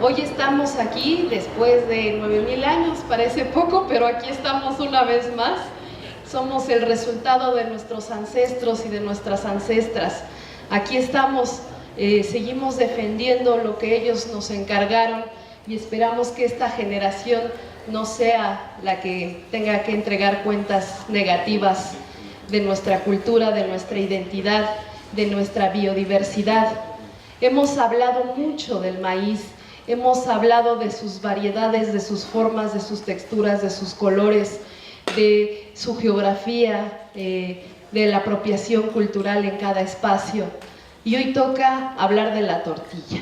Hoy estamos aquí después de 9000 años, parece poco, pero aquí estamos una vez más. Somos el resultado de nuestros ancestros y de nuestras ancestras. Aquí estamos, seguimos defendiendo lo que ellos nos encargaron y esperamos que esta generación no sea la que tenga que entregar cuentas negativas de nuestra cultura, de nuestra identidad, de nuestra biodiversidad. Hemos hablado mucho del maíz, hemos hablado de sus variedades, de sus formas, de sus texturas, de sus colores, de su geografía, de la apropiación cultural en cada espacio. Y hoy toca hablar de la tortilla.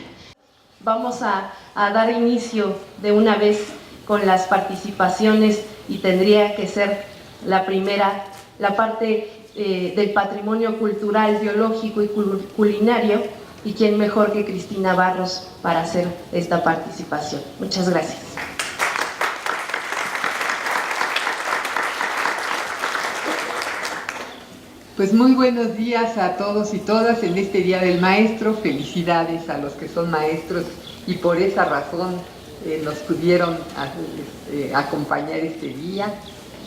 Vamos a dar inicio de una vez con las participaciones y tendría que ser la primera, la parte del patrimonio cultural, biológico y culinario, y quién mejor que Cristina Barros para hacer esta participación. Muchas gracias. Pues muy buenos días a todos y todas en este Día del Maestro. Felicidades a los que son maestros y por esa razón nos pudieron acompañar este día.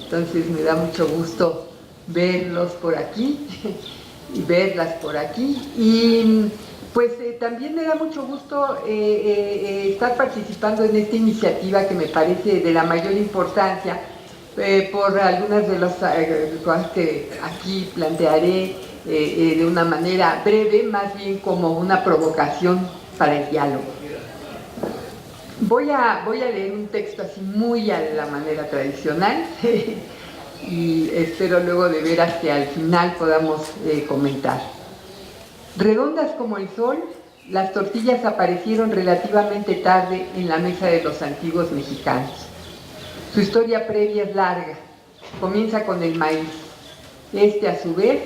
Entonces me da mucho gusto verlos por aquí y verlas por aquí. Y pues también me da mucho gusto estar participando en esta iniciativa que me parece de la mayor importancia, por algunas de las cosas que aquí plantearé de una manera breve, más bien como una provocación para el diálogo. Voy a leer un texto así muy a la manera tradicional y espero luego de veras que al final podamos comentar. Redondas como el sol, las tortillas aparecieron relativamente tarde en la mesa de los antiguos mexicanos. Su historia previa es larga, comienza con el maíz. Este, a su vez,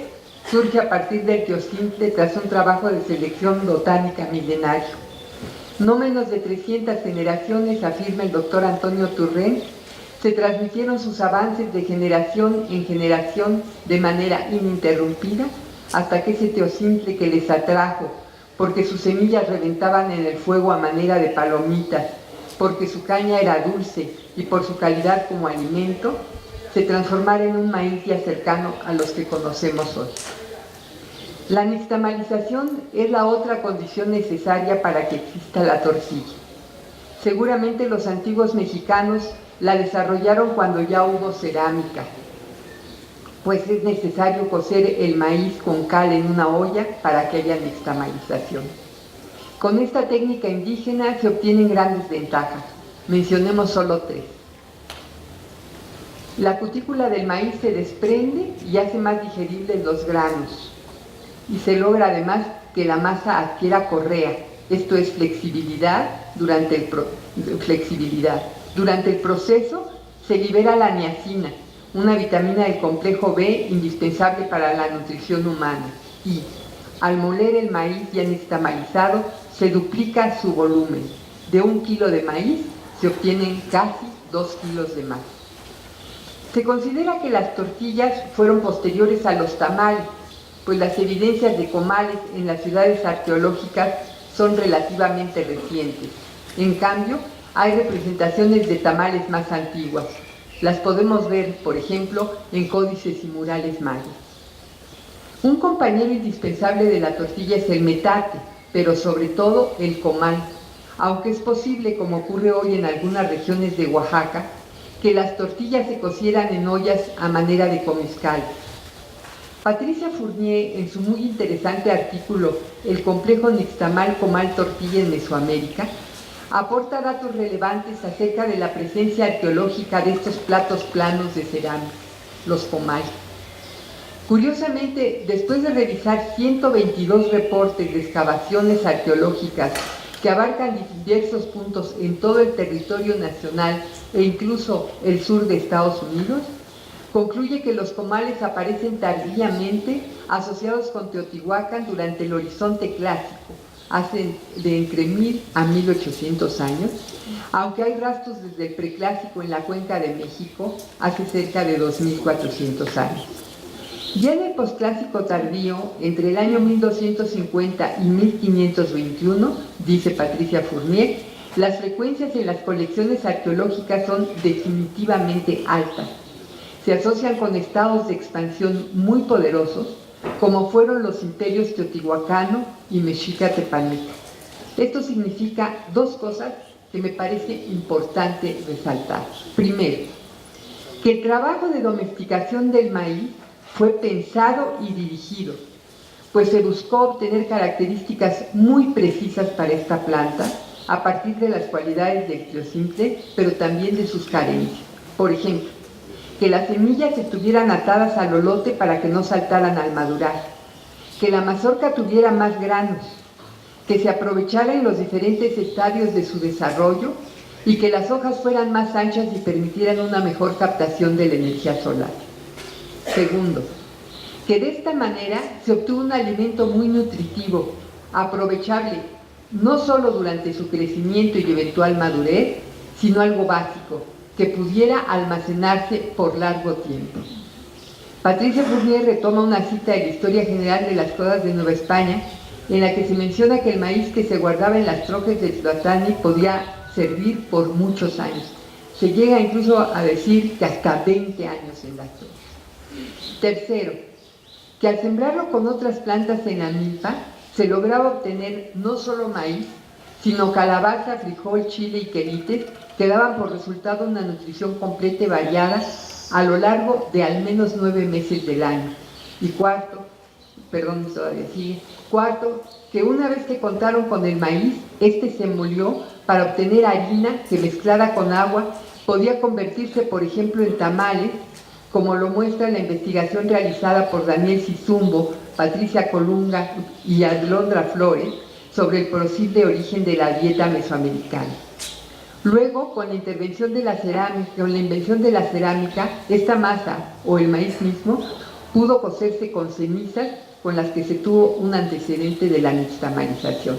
surge a partir del teosinte tras un trabajo de selección botánica milenario. No menos de 300 generaciones, afirma el doctor Antonio Turrén, se transmitieron sus avances de generación en generación de manera ininterrumpida hasta que ese teosinte que les atrajo, porque sus semillas reventaban en el fuego a manera de palomitas, porque su caña era dulce y por su calidad como alimento, se transformara en un maíz ya cercano a los que conocemos hoy. La nixtamalización es la otra condición necesaria para que exista la tortilla. Seguramente los antiguos mexicanos la desarrollaron cuando ya hubo cerámica, pues es necesario cocer el maíz con cal en una olla para que haya nixtamalización. Con esta técnica indígena se obtienen grandes ventajas. Mencionemos solo 3. La cutícula del maíz se desprende y hace más digeribles los granos. Y se logra además que la masa adquiera correa, esto es flexibilidad. Durante el proceso se libera la niacina, una vitamina del complejo B indispensable para la nutrición humana. Y al moler el maíz ya nixtamalizado, se duplica su volumen. De 1 kilo de maíz se obtienen casi 2 kilos de más. Se considera que las tortillas fueron posteriores a los tamales, pues las evidencias de comales en las ciudades arqueológicas son relativamente recientes. En cambio, hay representaciones de tamales más antiguas. Las podemos ver, por ejemplo, en códices y murales mayas. Un compañero indispensable de la tortilla es el metate, pero sobre todo el comal, aunque es posible, como ocurre hoy en algunas regiones de Oaxaca, que las tortillas se cocieran en ollas a manera de comezcal. Patricia Fournier, en su muy interesante artículo El complejo nixtamal-comal-tortilla en Mesoamérica, aporta datos relevantes acerca de la presencia arqueológica de estos platos planos de cerámica, los comal. Curiosamente, después de revisar 122 reportes de excavaciones arqueológicas que abarcan diversos puntos en todo el territorio nacional e incluso el sur de Estados Unidos, concluye que los comales aparecen tardíamente asociados con Teotihuacán durante el Horizonte Clásico, hace de entre 1000 a 1800 años, aunque hay rastros desde el Preclásico en la Cuenca de México, hace cerca de 2400 años. Ya en el posclásico tardío, entre el año 1250 y 1521, dice Patricia Fournier, las frecuencias en las colecciones arqueológicas son definitivamente altas. Se asocian con estados de expansión muy poderosos, como fueron los imperios teotihuacano y mexica tepaneca. Esto significa dos cosas que me parece importante resaltar. Primero, que el trabajo de domesticación del maíz fue pensado y dirigido, pues se buscó obtener características muy precisas para esta planta a partir de las cualidades del cleocintle, pero también de sus carencias. Por ejemplo, que las semillas estuvieran atadas al lolote para que no saltaran al madurar, que la mazorca tuviera más granos, que se aprovechara en los diferentes estadios de su desarrollo y que las hojas fueran más anchas y permitieran una mejor captación de la energía solar. Segundo, que de esta manera se obtuvo un alimento muy nutritivo, aprovechable no solo durante su crecimiento y eventual madurez, sino algo básico, que pudiera almacenarse por largo tiempo. Patricia Fournier retoma una cita de la Historia General de las Cosas de Nueva España, en la que se menciona que el maíz que se guardaba en las trojes de Tlatoani podía servir por muchos años. Se llega incluso a decir que hasta 20 años en las trojes. Tercero, que al sembrarlo con otras plantas en la milpa, se lograba obtener no solo maíz, sino calabaza, frijol, chile y quelites, que daban por resultado una nutrición completa y variada a lo largo de al menos 9 meses del año. Y cuarto, que una vez que contaron con el maíz, este se molió para obtener harina que mezclada con agua podía convertirse, por ejemplo, en tamales, como lo muestra la investigación realizada por Daniel Sizumbo, Patricia Colunga y Alondra Flores sobre el posible origen de la dieta mesoamericana. Luego, con la invención de la cerámica, esta masa, o el maíz mismo, pudo cocerse con cenizas con las que se tuvo un antecedente de la nixtamalización.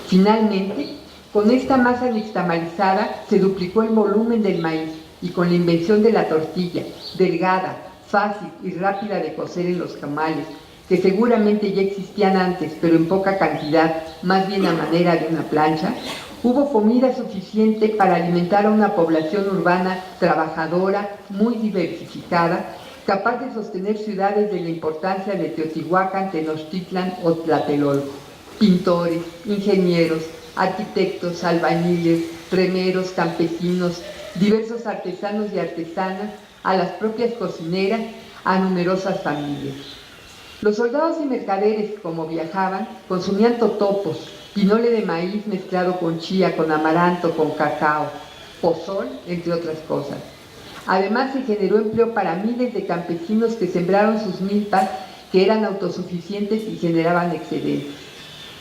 Finalmente, con esta masa nixtamalizada se duplicó el volumen del maíz y con la invención de la tortilla, delgada, fácil y rápida de cocer en los comales, que seguramente ya existían antes, pero en poca cantidad, más bien a manera de una plancha, hubo comida suficiente para alimentar a una población urbana trabajadora, muy diversificada, capaz de sostener ciudades de la importancia de Teotihuacán, Tenochtitlan o Tlatelolco. Pintores, ingenieros, arquitectos, albañiles, remeros, campesinos, diversos artesanos y artesanas, a las propias cocineras, a numerosas familias. Los soldados y mercaderes, como viajaban, consumían totopos, pinole de maíz mezclado con chía, con amaranto, con cacao, pozol, entre otras cosas. Además, se generó empleo para miles de campesinos que sembraron sus milpas, que eran autosuficientes y generaban excedentes.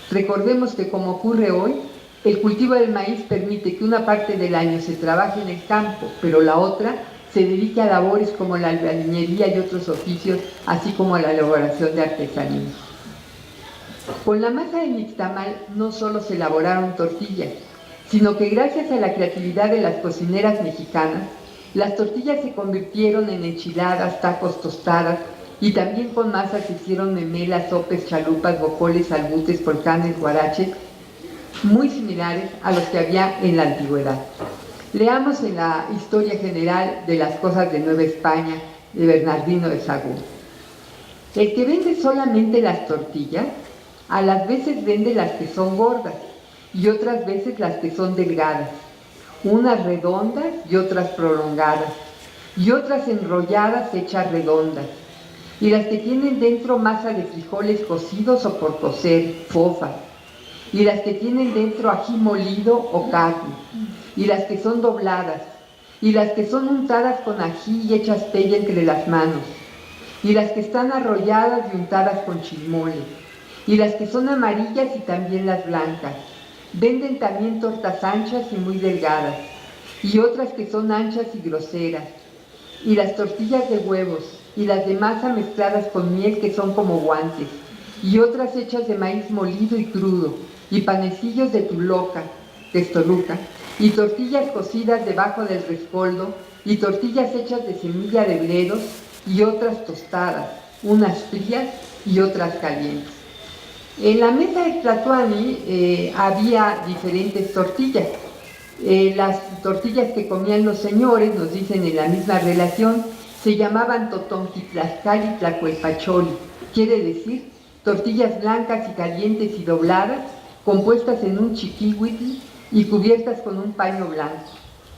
Recordemos que, como ocurre hoy, el cultivo del maíz permite que una parte del año se trabaje en el campo, pero la otra se dedique a labores como la albañilería y otros oficios, así como a la elaboración de artesanías. Con la masa de nixtamal no solo se elaboraron tortillas, sino que gracias a la creatividad de las cocineras mexicanas, las tortillas se convirtieron en enchiladas, tacos, tostadas, y también con masa se hicieron memelas, sopes, chalupas, bocoles, albutes, volcanes, guaraches, muy similares a los que había en la antigüedad. Leamos en la Historia General de las Cosas de Nueva España de Bernardino de Sahagún. El que vende solamente las tortillas, a las veces vende las que son gordas y otras veces las que son delgadas, unas redondas y otras prolongadas, y otras enrolladas hechas redondas, y las que tienen dentro masa de frijoles cocidos o por cocer, fofas, y las que tienen dentro ají molido o carne, y las que son dobladas, y las que son untadas con ají y hechas pella entre las manos, y las que están arrolladas y untadas con chilmole, y las que son amarillas y también las blancas. Venden también tortas anchas y muy delgadas, y otras que son anchas y groseras, y las tortillas de huevos, y las de masa mezcladas con miel que son como guantes, y otras hechas de maíz molido y crudo, y panecillos de Toluca, y tortillas cocidas debajo del rescoldo, y tortillas hechas de semilla de bledos, y otras tostadas, unas frías y otras calientes. En la mesa de Tlatoani había diferentes tortillas. Las tortillas que comían los señores, nos dicen en la misma relación, se llamaban totonquitlascali tlacuelpacholi, quiere decir tortillas blancas y calientes y dobladas, compuestas en un chiquihuitl y cubiertas con un paño blanco.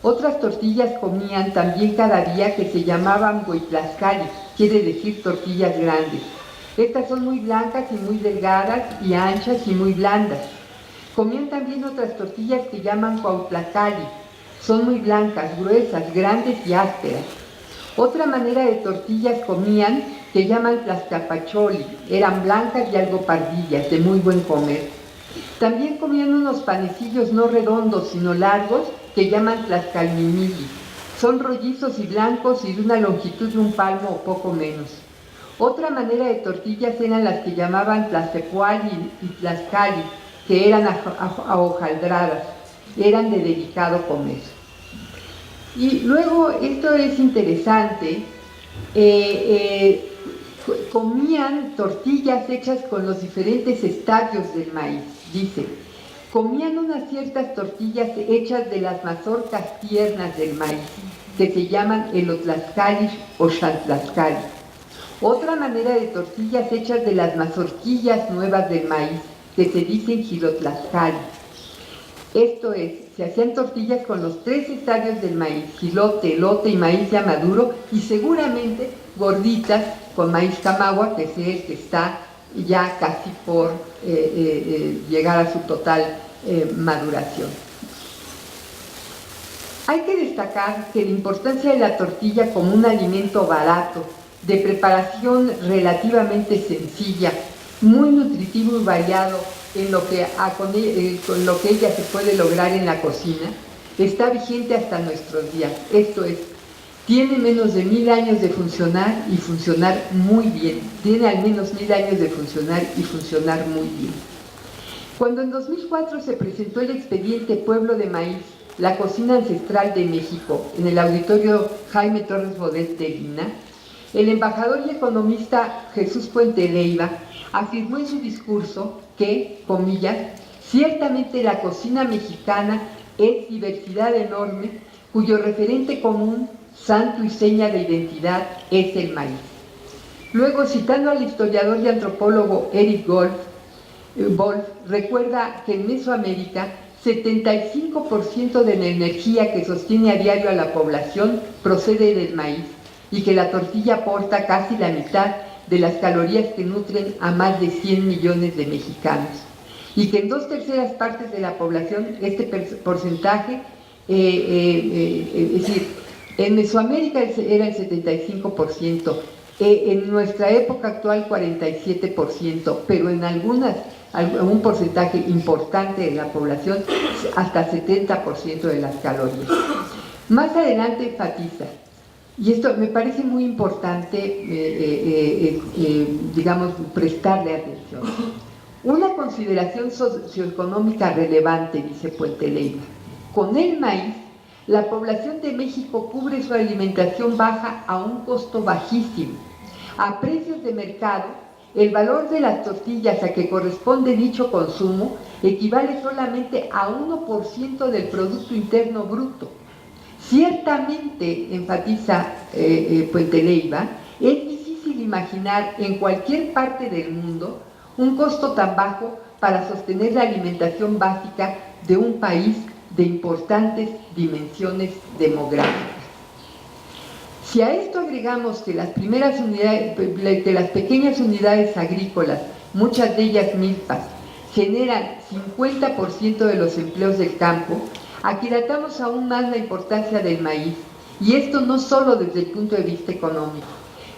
Otras tortillas comían también cada día que se llamaban huitlascali, quiere decir tortillas grandes. Estas son muy blancas y muy delgadas y anchas y muy blandas. Comían también otras tortillas que llaman cuautlacali, son muy blancas, gruesas, grandes y ásperas. Otra manera de tortillas comían que llaman tlaxcapacholi, eran blancas y algo pardillas, de muy buen comer. También comían unos panecillos no redondos, sino largos, que llaman tlaxcalmimili. Son rollizos y blancos y de una longitud de un palmo o poco menos. Otra manera de tortillas eran las que llamaban tlaxecuali y tlaxcali, que eran ahojaldradas, eran de delicado comer. Y luego, esto es interesante, comían tortillas hechas con los diferentes estadios del maíz, dice. Comían unas ciertas tortillas hechas de las mazorcas tiernas del maíz, que se llaman elotlaxcali o xantlaxcali. Otra manera de tortillas hechas de las mazorquillas nuevas del maíz, que se dicen gilotlaxcali. Esto es, se hacían tortillas con los tres estadios del maíz, jilote, elote y maíz ya maduro, y seguramente gorditas con maíz camagua, que es el que está ya casi por llegar a su total maduración. Hay que destacar que la importancia de la tortilla como un alimento barato, de preparación relativamente sencilla, muy nutritivo y variado con lo que ella se puede lograr en la cocina, está vigente hasta nuestros días. Esto es, tiene menos de 1000 años de funcionar y funcionar muy bien. Tiene al menos 1000 años de funcionar y funcionar muy bien. Cuando en 2004 se presentó el expediente Pueblo de Maíz, la cocina ancestral de México, en el auditorio Jaime Torres Bodet de Lina, el embajador y economista Jesús Puente Leiva afirmó en su discurso que, comillas, ciertamente la cocina mexicana es diversidad enorme, cuyo referente común, santo y seña de identidad, es el maíz. Luego, citando al historiador y antropólogo Eric Wolf, recuerda que en Mesoamérica 75% de la energía que sostiene a diario a la población procede del maíz y que la tortilla aporta casi la mitad de las calorías que nutren a más de 100 millones de mexicanos, y que en 2/3 partes de la población este porcentaje, es decir, en Mesoamérica era el 75%, en nuestra época actual 47%, pero en algún porcentaje importante de la población hasta 70% de las calorías. Más adelante enfatiza, y esto me parece muy importante, digamos, prestarle atención. Una consideración socioeconómica relevante, dice Puente Leiva. Con el maíz, la población de México cubre su alimentación baja a un costo bajísimo. A precios de mercado, el valor de las tortillas a que corresponde dicho consumo equivale solamente a 1% del Producto Interno Bruto. Ciertamente, enfatiza Puente Leiva, es difícil imaginar en cualquier parte del mundo un costo tan bajo para sostener la alimentación básica de un país de importantes dimensiones demográficas. Si a esto agregamos que las pequeñas unidades agrícolas, muchas de ellas milpas, generan 50% de los empleos del campo, aquilatamos aún más la importancia del maíz, y esto no solo desde el punto de vista económico.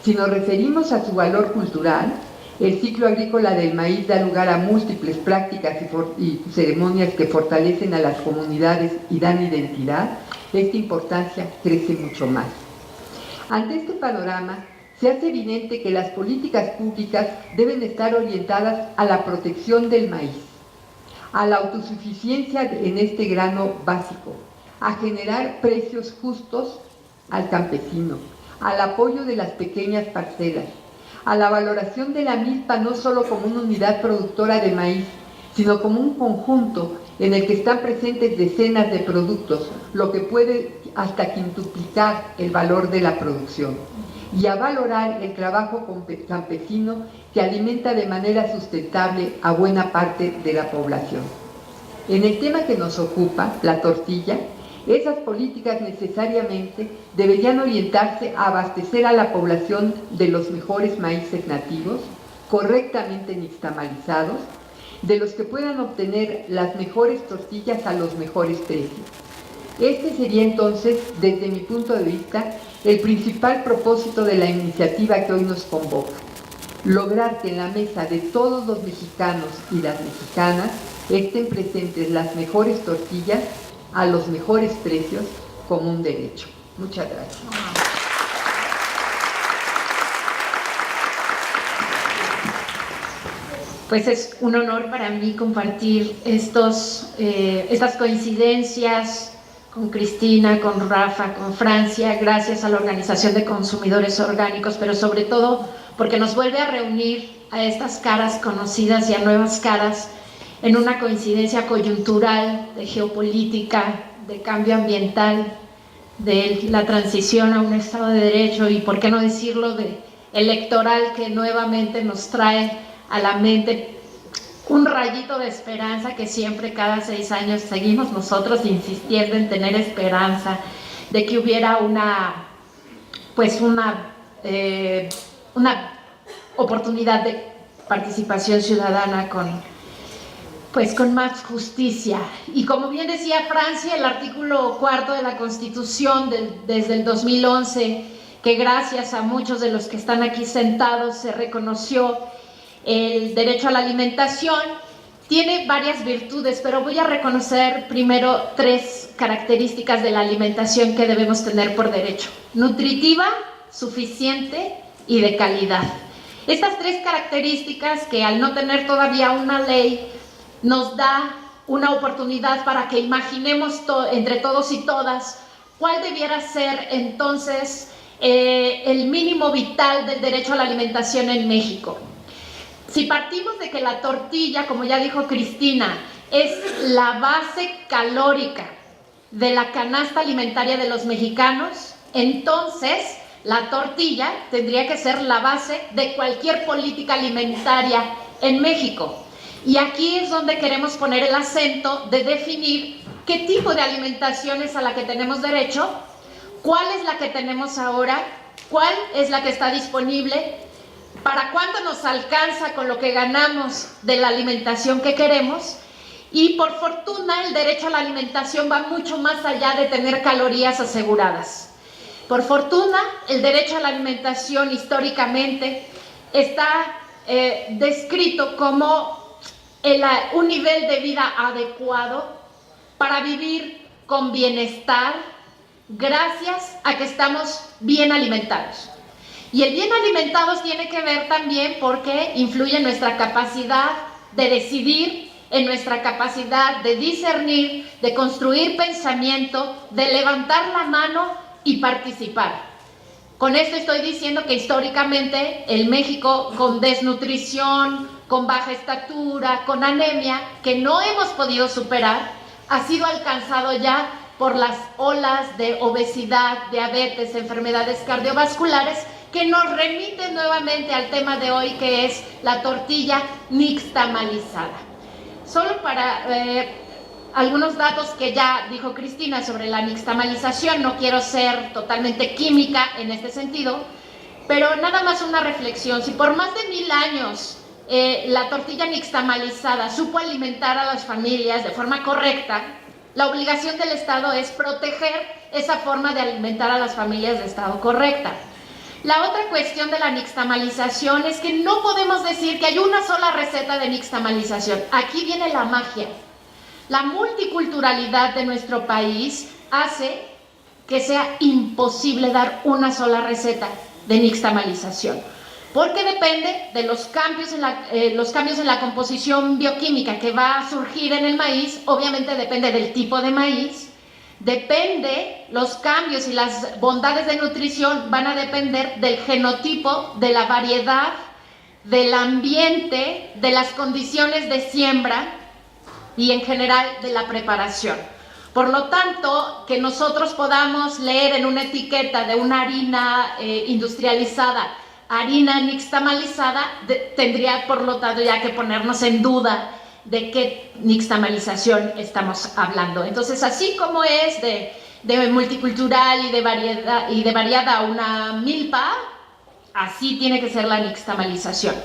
Si nos referimos a su valor cultural, el ciclo agrícola del maíz da lugar a múltiples prácticas y ceremonias que fortalecen a las comunidades y dan identidad. Esta importancia crece mucho más. Ante este panorama, se hace evidente que las políticas públicas deben estar orientadas a la protección del maíz, a la autosuficiencia en este grano básico, a generar precios justos al campesino, al apoyo de las pequeñas parcelas, a la valoración de la milpa no solo como una unidad productora de maíz, sino como un conjunto en el que están presentes decenas de productos, lo que puede hasta quintuplicar el valor de la producción, y a valorar el trabajo campesino que alimenta de manera sustentable a buena parte de la población. En el tema que nos ocupa, la tortilla, esas políticas necesariamente deberían orientarse a abastecer a la población de los mejores maíces nativos, correctamente nixtamalizados, de los que puedan obtener las mejores tortillas a los mejores precios. Este sería entonces, desde mi punto de vista, el principal propósito de la iniciativa que hoy nos convoca: lograr que en la mesa de todos los mexicanos y las mexicanas estén presentes las mejores tortillas a los mejores precios como un derecho. Muchas gracias. Pues es un honor para mí compartir estas coincidencias con Cristina, con Rafa, con Francia, gracias a la Organización de Consumidores Orgánicos, pero sobre todo porque nos vuelve a reunir a estas caras conocidas y a nuevas caras en una coincidencia coyuntural de geopolítica, de cambio ambiental, de la transición a un Estado de Derecho y, por qué no decirlo, de electoral, que nuevamente nos trae a la mente un rayito de esperanza que siempre cada 6 años seguimos nosotros insistiendo en tener esperanza de que hubiera una oportunidad de participación ciudadana con más justicia. Y como bien decía Francia, el artículo 4 de la Constitución desde el 2011, que gracias a muchos de los que están aquí sentados se reconoció el derecho a la alimentación, tiene varias virtudes, pero voy a reconocer primero 3 características de la alimentación que debemos tener por derecho: nutritiva, suficiente y de calidad. Estas 3 características, que al no tener todavía una ley, nos da una oportunidad para que imaginemos entre todos y todas cuál debiera ser entonces el mínimo vital del derecho a la alimentación en México. Si partimos de que la tortilla, como ya dijo Cristina, es la base calórica de la canasta alimentaria de los mexicanos, entonces la tortilla tendría que ser la base de cualquier política alimentaria en México. Y aquí es donde queremos poner el acento de definir qué tipo de alimentación es a la que tenemos derecho, cuál es la que tenemos ahora, cuál es la que está disponible, para cuánto nos alcanza con lo que ganamos de la alimentación que queremos. Y por fortuna el derecho a la alimentación va mucho más allá de tener calorías aseguradas. Por fortuna el derecho a la alimentación históricamente está descrito como un nivel de vida adecuado para vivir con bienestar gracias a que estamos bien alimentados. Y el bien alimentados tiene que ver también porque influye en nuestra capacidad de decidir, en nuestra capacidad de discernir, de construir pensamiento, de levantar la mano y participar. Con esto estoy diciendo que históricamente el México con desnutrición, con baja estatura, con anemia, que no hemos podido superar, ha sido alcanzado ya por las olas de obesidad, diabetes, enfermedades cardiovasculares, que nos remiten nuevamente al tema de hoy, que es la tortilla nixtamalizada. Solo para algunos datos que ya dijo Cristina sobre la nixtamalización, no quiero ser totalmente química en este sentido, pero nada más una reflexión. Si por más de 1000 años la tortilla nixtamalizada supo alimentar a las familias de forma correcta, la obligación del Estado es proteger esa forma de alimentar a las familias de estado correcta. La otra cuestión de la nixtamalización es que no podemos decir que hay una sola receta de nixtamalización. Aquí viene la magia. La multiculturalidad de nuestro país hace que sea imposible dar una sola receta de nixtamalización, porque depende de los cambios en la composición bioquímica que va a surgir en el maíz. Obviamente depende del tipo de maíz, los cambios y las bondades de nutrición van a depender del genotipo, de la variedad, del ambiente, de las condiciones de siembra y en general de la preparación. Por lo tanto, que nosotros podamos leer en una etiqueta de una harina industrializada, harina nixtamalizada, tendría por lo tanto ya que ponernos en duda de qué nixtamalización estamos hablando. Entonces, así como es de multicultural y de variada una milpa, así tiene que ser la nixtamalización.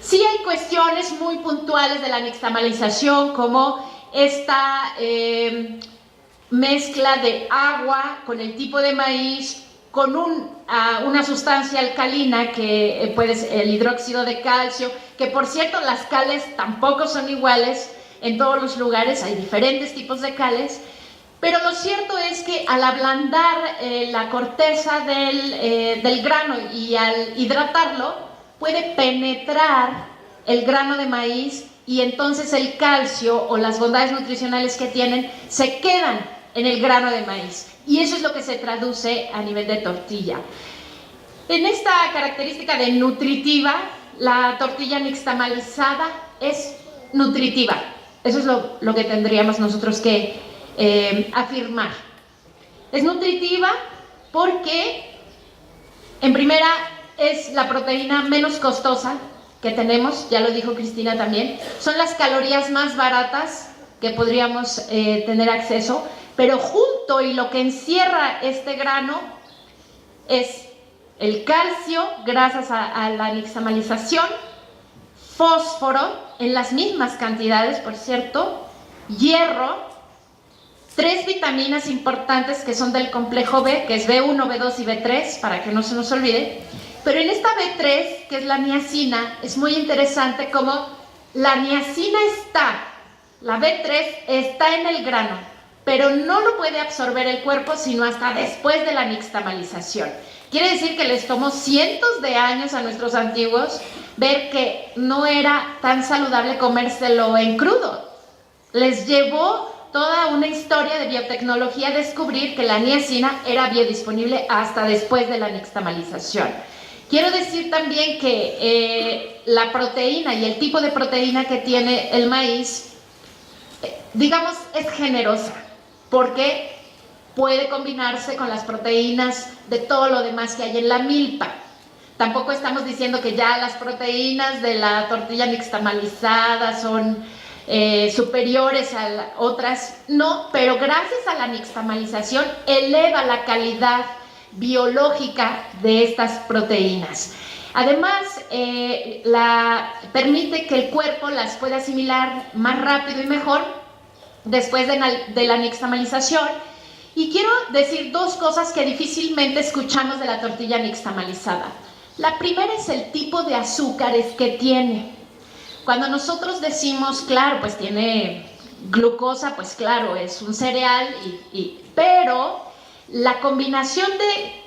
Sí hay cuestiones muy puntuales de la nixtamalización, como esta mezcla de agua con el tipo de maíz, con una sustancia alcalina que puede ser el hidróxido de calcio, que por cierto las cales tampoco son iguales en todos los lugares, hay diferentes tipos de cales, pero lo cierto es que al ablandar la corteza del grano y al hidratarlo, puede penetrar el grano de maíz y entonces el calcio o las bondades nutricionales que tienen se quedan en el grano de maíz. Y eso es lo que se traduce a nivel de tortilla. En esta característica de nutritiva, la tortilla nixtamalizada es nutritiva. Eso es lo que tendríamos nosotros que afirmar. Es nutritiva porque, en primera, es la proteína menos costosa que tenemos, ya lo dijo Cristina también. Son las calorías más baratas que podríamos tener acceso, pero junto y lo que encierra este grano es el calcio, gracias a la nixtamalización, fósforo en las mismas cantidades, por cierto, hierro, 3 vitaminas importantes que son del complejo B, que es B1, B2 y B3, para que no se nos olvide. Pero en esta B3, que es la niacina, es muy interesante cómo la niacina la B3 está en el grano, pero no lo puede absorber el cuerpo sino hasta después de la nixtamalización. Quiere decir que les tomó cientos de años a nuestros antiguos ver que no era tan saludable comérselo en crudo. Les llevó toda una historia de biotecnología descubrir que la niacina era biodisponible hasta después de la nixtamalización. Quiero decir también que la proteína y el tipo de proteína que tiene el maíz, digamos, es generosa, porque puede combinarse con las proteínas de todo lo demás que hay en la milpa. Tampoco estamos diciendo que ya las proteínas de la tortilla nixtamalizada son superiores a las otras, no, pero gracias a la nixtamalización eleva la calidad biológica de estas proteínas. Además, permite que el cuerpo las pueda asimilar más rápido y mejor después de la nixtamalización. Y quiero decir 2 cosas que difícilmente escuchamos de la tortilla nixtamalizada. La primera es el tipo de azúcares que tiene. Cuando nosotros decimos, claro, pues tiene glucosa, pues claro, es un cereal, pero la combinación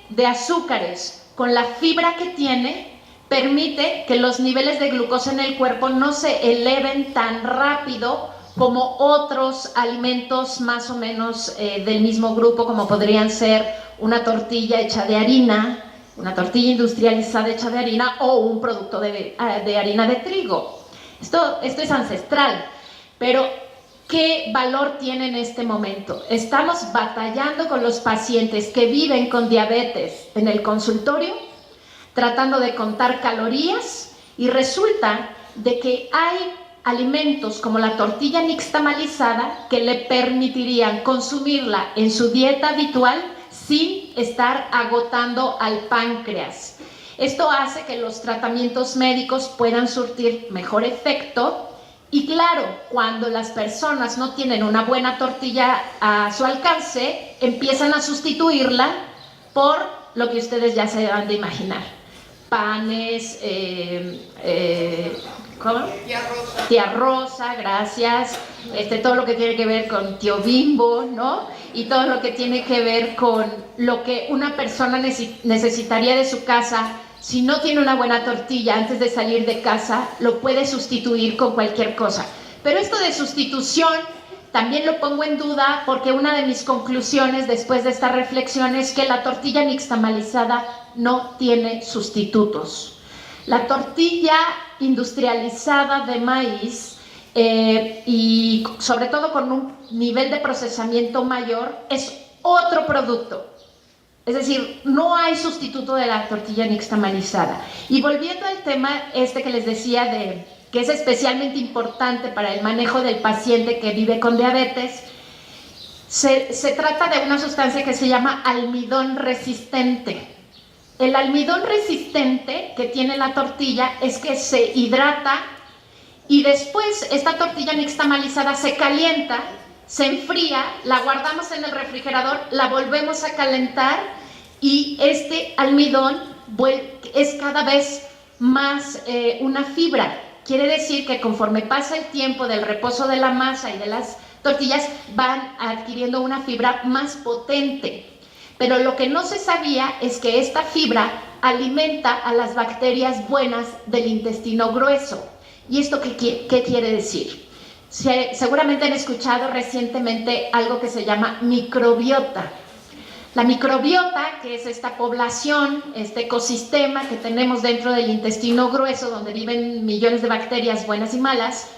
de azúcares con la fibra que tiene permite que los niveles de glucosa en el cuerpo no se eleven tan rápido como otros alimentos más o menos del mismo grupo, como podrían ser una tortilla hecha de harina, una tortilla industrializada hecha de harina o un producto de harina de trigo. Esto es ancestral, pero ¿qué valor tiene en este momento? Estamos batallando con los pacientes que viven con diabetes en el consultorio, tratando de contar calorías, y resulta de que hay alimentos como la tortilla nixtamalizada que le permitirían consumirla en su dieta habitual sin estar agotando al páncreas. Esto hace que los tratamientos médicos puedan surtir mejor efecto. Y claro, cuando las personas no tienen una buena tortilla a su alcance, empiezan a sustituirla por lo que ustedes ya se van de imaginar. Panes, ¿cómo? Tía Rosa. Tía Rosa, gracias. Todo lo que tiene que ver con Tío Bimbo, ¿no? Y todo lo que tiene que ver con lo que una persona necesitaría de su casa. Si no tiene una buena tortilla antes de salir de casa, lo puede sustituir con cualquier cosa. Pero esto de sustitución también lo pongo en duda porque una de mis conclusiones después de esta reflexión es que la tortilla nixtamalizada no tiene sustitutos. La tortilla industrializada de maíz y sobre todo con un nivel de procesamiento mayor es otro producto. Es decir, no hay sustituto de la tortilla nixtamalizada. Y volviendo al tema que les decía que es especialmente importante para el manejo del paciente que vive con diabetes, se trata de una sustancia que se llama almidón resistente. El almidón resistente que tiene la tortilla es que se hidrata y después esta tortilla nixtamalizada se calienta, se enfría, la guardamos en el refrigerador, la volvemos a calentar y este almidón es cada vez más una fibra. Quiere decir que conforme pasa el tiempo del reposo de la masa y de las tortillas van adquiriendo una fibra más potente. Pero lo que no se sabía es que esta fibra alimenta a las bacterias buenas del intestino grueso. ¿Y esto qué quiere decir? Seguramente han escuchado recientemente algo que se llama microbiota. La microbiota, que es esta población, este ecosistema que tenemos dentro del intestino grueso, donde viven millones de bacterias buenas y malas,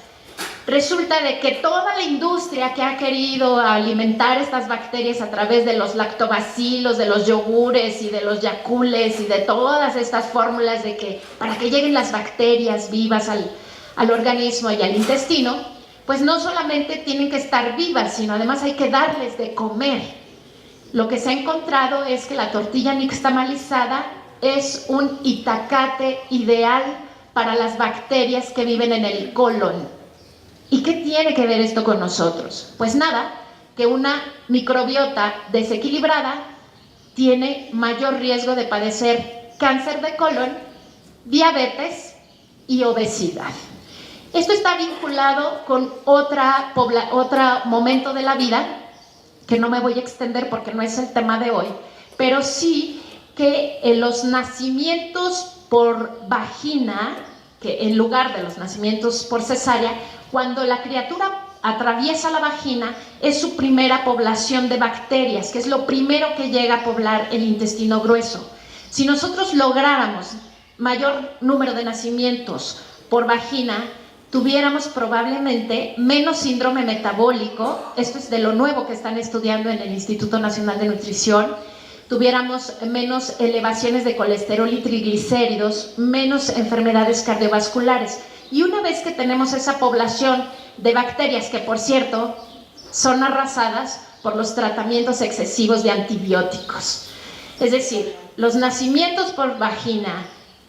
resulta de que toda la industria que ha querido alimentar estas bacterias a través de los lactobacilos, de los yogures y de los yacules y de todas estas fórmulas para que lleguen las bacterias vivas al organismo y al intestino, pues no solamente tienen que estar vivas, sino además hay que darles de comer. Lo que se ha encontrado es que la tortilla nixtamalizada es un itacate ideal para las bacterias que viven en el colon. ¿Y qué tiene que ver esto con nosotros? Pues nada, que una microbiota desequilibrada tiene mayor riesgo de padecer cáncer de colon, diabetes y obesidad. Esto está vinculado con otro momento de la vida, que no me voy a extender porque no es el tema de hoy, pero sí que los nacimientos por vagina, que en lugar de los nacimientos por cesárea, cuando la criatura atraviesa la vagina, es su primera población de bacterias, que es lo primero que llega a poblar el intestino grueso. Si nosotros lográramos mayor número de nacimientos por vagina, tuviéramos probablemente menos síndrome metabólico, esto es de lo nuevo que están estudiando en el Instituto Nacional de Nutrición, tuviéramos menos elevaciones de colesterol y triglicéridos, menos enfermedades cardiovasculares. Y una vez que tenemos esa población de bacterias, que por cierto son arrasadas por los tratamientos excesivos de antibióticos, es decir, los nacimientos por vagina,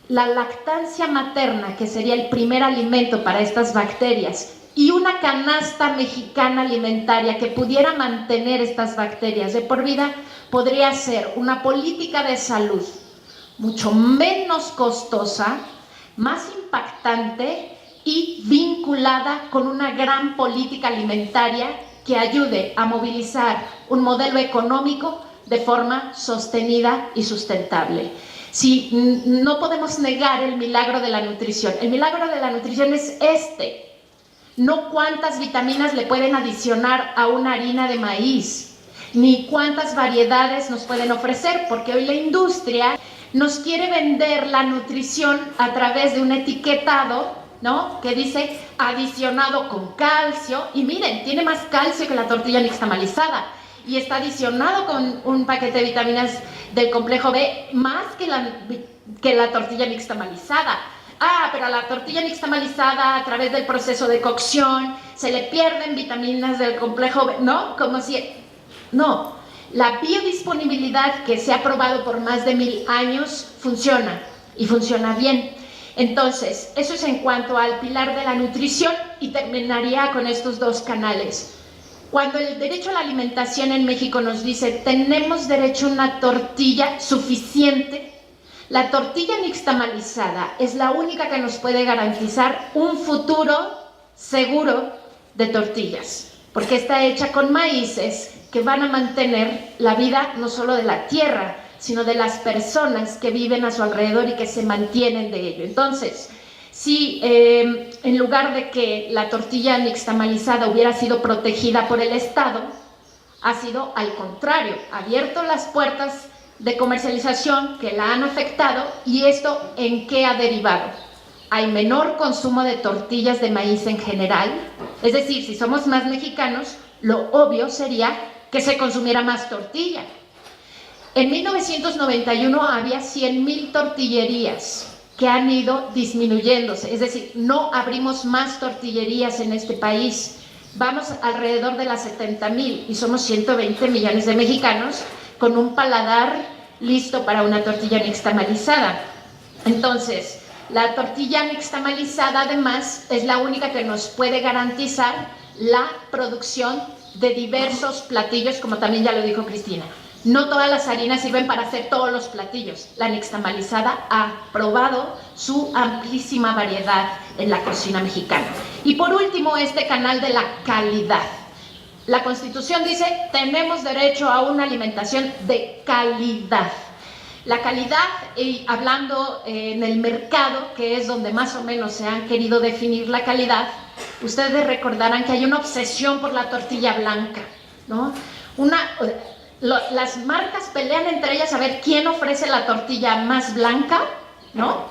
la lactancia materna, que sería el primer alimento para estas bacterias, y una canasta mexicana alimentaria que pudiera mantener estas bacterias de por vida, podría ser una política de salud mucho menos costosa, más impactante y vinculada con una gran política alimentaria que ayude a movilizar un modelo económico de forma sostenida y sustentable. Si no podemos negar el milagro de la nutrición. El milagro de la nutrición es no cuántas vitaminas le pueden adicionar a una harina de maíz, ni cuántas variedades nos pueden ofrecer, porque hoy la industria nos quiere vender la nutrición a través de un etiquetado, ¿no?, que dice adicionado con calcio, y miren, tiene más calcio que la tortilla nixtamalizada, y está adicionado con un paquete de vitaminas del complejo B más que la tortilla nixtamalizada. Pero a la tortilla nixtamalizada, a través del proceso de cocción, se le pierden vitaminas del complejo B, ¿no? No, la biodisponibilidad, que se ha probado por más de 1000 años, funciona, y funciona bien. Entonces, eso es en cuanto al pilar de la nutrición, y terminaría con estos dos canales. Cuando el derecho a la alimentación en México nos dice tenemos derecho a una tortilla suficiente, la tortilla nixtamalizada es la única que nos puede garantizar un futuro seguro de tortillas, porque está hecha con maíces que van a mantener la vida no solo de la tierra, sino de las personas que viven a su alrededor y que se mantienen de ello. Entonces, si en lugar de que la tortilla nixtamalizada hubiera sido protegida por el Estado, ha sido al contrario, ha abierto las puertas de comercialización que la han afectado. ¿Y esto en qué ha derivado? Hay menor consumo de tortillas de maíz en general, es decir, si somos más mexicanos, lo obvio sería que se consumiera más tortilla. En 1991 había 100,000 tortillerías que han ido disminuyéndose, es decir, no abrimos más tortillerías en este país. Vamos alrededor de las 70,000 y somos 120 millones de mexicanos con un paladar listo para una tortilla nixtamalizada. Entonces, la tortilla nixtamalizada además es la única que nos puede garantizar la producción de diversos platillos, como también ya lo dijo Cristina. No todas las harinas sirven para hacer todos los platillos. La nixtamalizada ha probado su amplísima variedad en la cocina mexicana. Y por último, este canal de la calidad. La Constitución dice, tenemos derecho a una alimentación de calidad. La calidad, y hablando en el mercado, que es donde más o menos se han querido definir la calidad, ustedes recordarán que hay una obsesión por la tortilla blanca, ¿no? Las marcas pelean entre ellas a ver quién ofrece la tortilla más blanca, ¿no?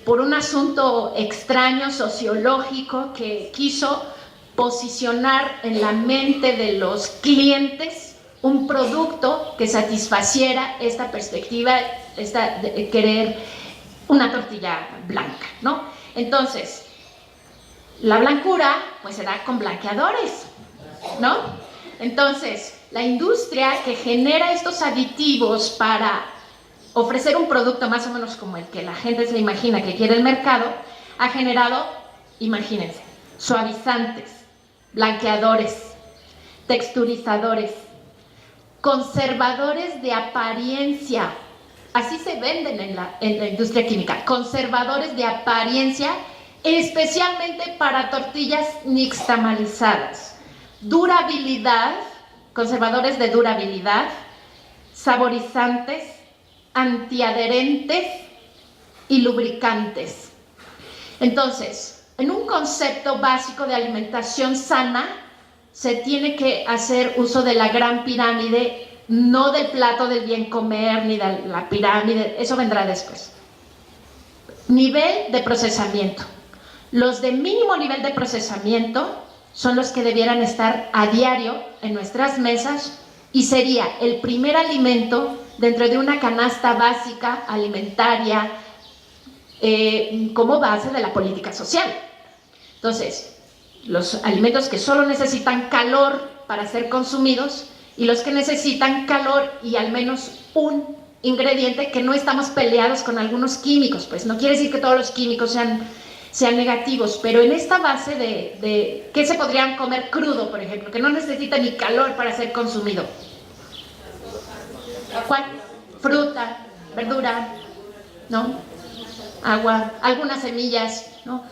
Por un asunto extraño, sociológico, que quiso posicionar en la mente de los clientes un producto que satisfaciera esta perspectiva, de querer una tortilla blanca, ¿no? Entonces, la blancura, pues se da con blanqueadores, ¿no? Entonces, la industria que genera estos aditivos para ofrecer un producto más o menos como el que la gente se imagina que quiere el mercado, ha generado, imagínense, suavizantes, blanqueadores, texturizadores, conservadores de apariencia, así se venden en la industria química, conservadores de apariencia, especialmente para tortillas nixtamalizadas, durabilidad, conservadores de durabilidad, saborizantes, antiadherentes y lubricantes. Entonces, en un concepto básico de alimentación sana, se tiene que hacer uso de la gran pirámide, no del plato del bien comer, ni de la pirámide, eso vendrá después. Nivel de procesamiento. Los de mínimo nivel de procesamiento son los que debieran estar a diario en nuestras mesas y sería el primer alimento dentro de una canasta básica alimentaria como base de la política social. Entonces, los alimentos que solo necesitan calor para ser consumidos y los que necesitan calor y al menos un ingrediente, que no estamos peleados con algunos químicos, pues no quiere decir que todos los químicos sean negativos, pero en esta base de ¿qué se podrían comer crudo, por ejemplo, que no necesita ni calor para ser consumido? ¿Cuál? Fruta, verdura, ¿no? Agua, algunas semillas, ¿no?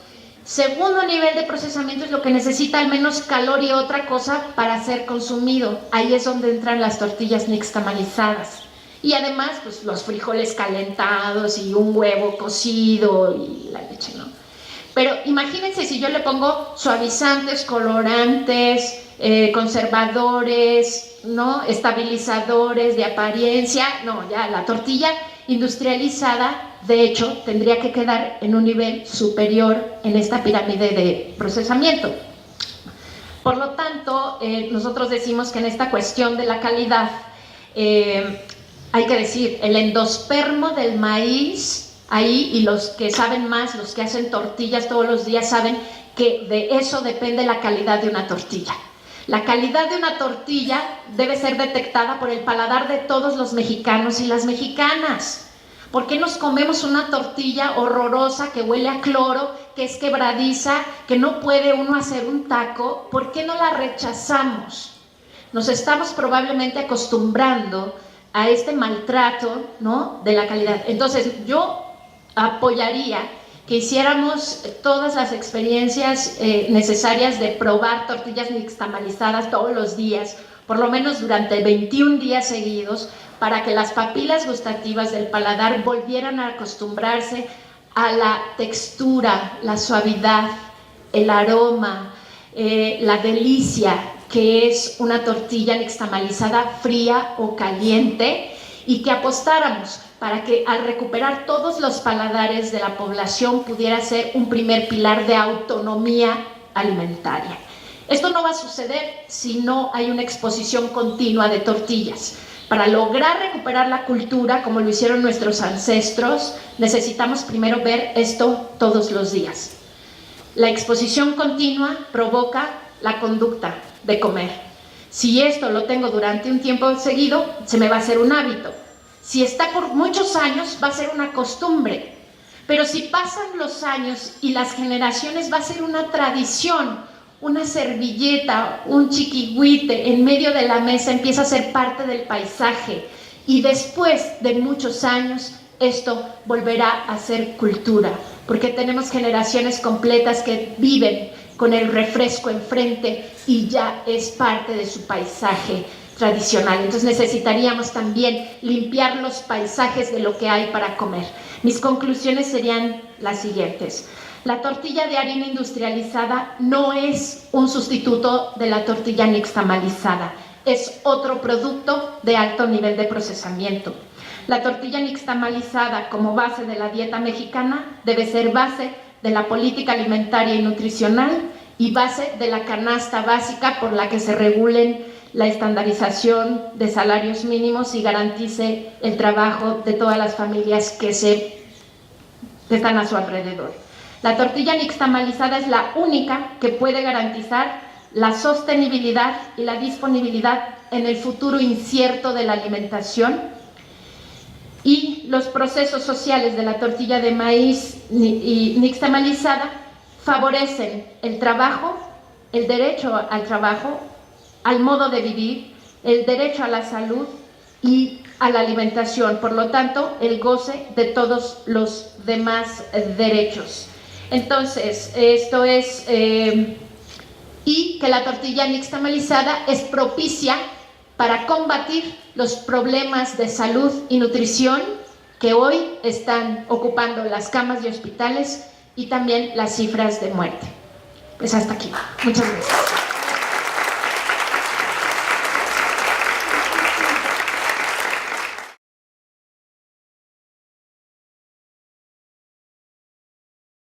Segundo nivel de procesamiento es lo que necesita al menos calor y otra cosa para ser consumido. Ahí es donde entran las tortillas nixtamalizadas. Y además, pues los frijoles calentados y un huevo cocido y la leche, ¿no? Pero imagínense si yo le pongo suavizantes, colorantes, conservadores, ¿no? Estabilizadores de apariencia. No, ya la tortilla industrializada, de hecho, tendría que quedar en un nivel superior en esta pirámide de procesamiento. Por lo tanto, nosotros decimos que en esta cuestión de la calidad, hay que decir, el endospermo del maíz, ahí, y los que saben más, los que hacen tortillas todos los días, saben que de eso depende la calidad de una tortilla. La calidad de una tortilla debe ser detectada por el paladar de todos los mexicanos y las mexicanas. ¿Por qué nos comemos una tortilla horrorosa que huele a cloro, que es quebradiza, que no puede uno hacer un taco? ¿Por qué no la rechazamos? Nos estamos probablemente acostumbrando a este maltrato, ¿no?, de la calidad. Entonces, yo apoyaría que hiciéramos todas las experiencias necesarias de probar tortillas nixtamalizadas todos los días, por lo menos durante 21 días seguidos, para que las papilas gustativas del paladar volvieran a acostumbrarse a la textura, la suavidad, el aroma, la delicia que es una tortilla nixtamalizada fría o caliente, y que apostáramos para que al recuperar todos los paladares de la población pudiera ser un primer pilar de autonomía alimentaria. Esto no va a suceder si no hay una exposición continua de tortillas. Para lograr recuperar la cultura, como lo hicieron nuestros ancestros, necesitamos primero ver esto todos los días. La exposición continua provoca la conducta de comer. Si esto lo tengo durante un tiempo seguido, se me va a hacer un hábito. Si está por muchos años, va a ser una costumbre. Pero si pasan los años y las generaciones, va a ser una tradición. Una servilleta, un chiquihuite en medio de la mesa empieza a ser parte del paisaje, y después de muchos años esto volverá a ser cultura, porque tenemos generaciones completas que viven con el refresco enfrente y ya es parte de su paisaje tradicional. Entonces necesitaríamos también limpiar los paisajes de lo que hay para comer. Mis conclusiones serían las siguientes. La tortilla de harina industrializada no es un sustituto de la tortilla nixtamalizada, es otro producto de alto nivel de procesamiento. La tortilla nixtamalizada, como base de la dieta mexicana, debe ser base de la política alimentaria y nutricional y base de la canasta básica por la que se regulen la estandarización de salarios mínimos y garantice el trabajo de todas las familias que están a su alrededor. La tortilla nixtamalizada es la única que puede garantizar la sostenibilidad y la disponibilidad en el futuro incierto de la alimentación, y los procesos sociales de la tortilla de maíz nixtamalizada favorecen el trabajo, el derecho al trabajo, al modo de vivir, el derecho a la salud y a la alimentación, por lo tanto, el goce de todos los demás derechos. Entonces, esto es, y que la tortilla nixtamalizada es propicia para combatir los problemas de salud y nutrición que hoy están ocupando las camas de hospitales y también las cifras de muerte. Pues hasta aquí. Muchas gracias.